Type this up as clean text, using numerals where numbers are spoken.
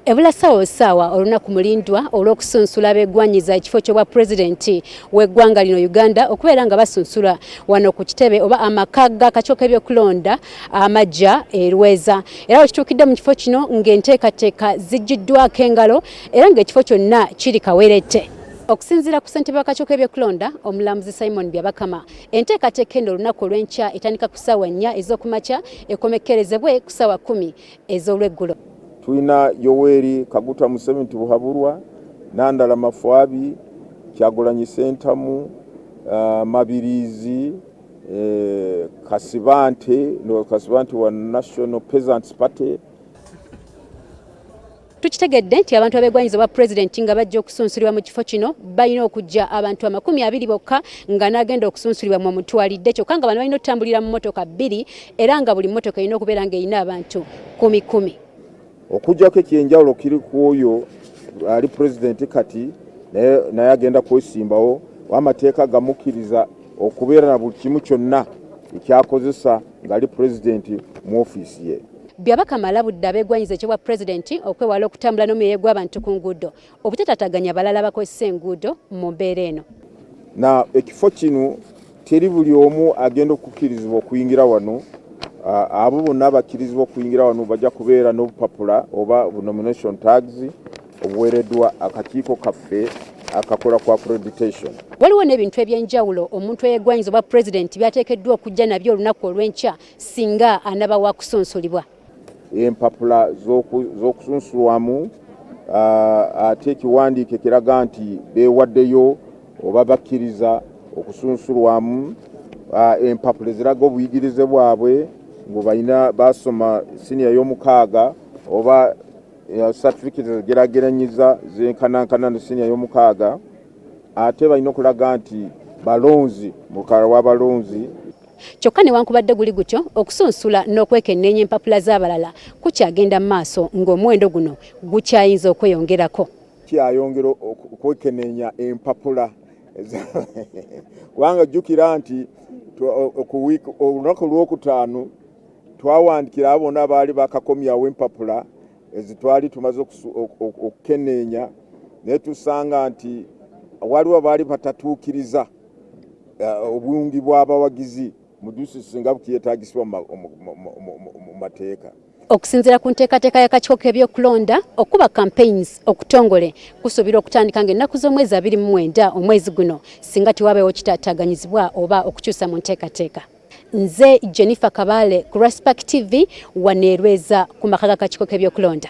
Ebula sawa olunaku mulindwa olw'okusunsula abeggwanyiza ekifo ky'obwa pulezidenti w'eggwanga lino Uganda okubeera nga basunsula wano ku kitebe oba amaka g'akakiiko k'ebyokulonda amajja Lweza. Era wekituukidde mu kifo kino ng'enteekateeka ziggiddwako engalo era ng'ekifo kyonna kiri kawerette. Okusinziira ku ssentebe w'akakiiko k'ebyokulonda omulamuzi Simon Byabakama, enteekateeka eno olunaku olw'enkya etandika ku ssaawa 4 ez'okumakya ekomekkerezebwe ku ssaawa 10 ez'olweggulo. Tuina Yoweri Kaguta Museveni Buhaburwa, Nandala Mafwabi, Kyagulanyi Ssentamu, Mabirizi, Kasibante wa National Peasants Party. Tukitegedde nti abantu abeggwanyiza ba pulezidenti nga bajja okusunsulibwa mu kifo kino balina okujja abantu 20 bokka nga n'agenda okusunsulibwa mu mutwalidde kyokka nga bano balina okutambulira mu mmotoka 2 era nga buli mmotoka erina okubeera ng'erina abantu 10. Okujjako ekyenjawulo kiri ku oyo ali pulezidenti kati naye agenda kwesimbawo w'amateeka gamukkiriza okubeera na buli kimu kyonna ekyakozesa ng'ali pulezidenti mu ofiisi ye. Byabakama alabudde abeggwanyiza ekifo bwa pulezidenti okwewala okutambula n'omwoyo gw'abantu ku nguudo obutataganya balala bakozesa enguudo mu mbeera eno. Na ekifo kino teri buli omu agenda okukkirizibwa okuyingira wano. Abo bonna abakkirizibwa okuyingira wano bajja kubeera n'obupapula oba nomination tags obuweereddwa akakiiko kaffe akakola ku accreditation. Waliwo n'ebintu ebyenjawulo omuntu eyeggwanyiza obwa pulezidenti byateekeddwa okujja nabyo olunaku olw'enkya singa anaba wa kusunsulibwa. Empapula z'okusunsulwamu ate ekiwandiiko ekiraga nti beewaddeyo oba bakkiriza okusunsulwamu, empapula eziraga obuyigirize bwabwe ngo balina basoma siniya y'omukaaga oba certificate zigerageranyiza zenkanankana ne siniya y'omukaaga, ate balina okulaga nti balonzi mu lukalala w'abalonzi. Kyokka newankubadde guli gutyo okusunsula n'okwekenneenya empapula z'abalala kukyagenda mu maaso ng'omuwendo guno gukyayinza okweyongerako. Kyayongera okwekenneenya empapula kubanga jjukira nti olunaku lw'okutaano twawandikira abo bonna abaali bakakomyawo empapula ezitwali tumaze okukenneenya naye tusanga nti waliwo abaali batatuukiriza obulungi bw'abawagizi mu disitulikiti nga bukyetaagisibwa mu mateeka. Okusinziira ku nteekateeka y'akakiiko k'ebyokulonda okuba campaigns okutongole kusuubirwa okutandika ng'ennaku z'omwezi 29 omwezi guno singa tewaabeewo kitaataaganyizibwa oba okukyusa mu nteekateeka. Nze Jennifer Kabale ku Respect TV wano e Lweza ku maka g'akakiiko k'ebyokulonda.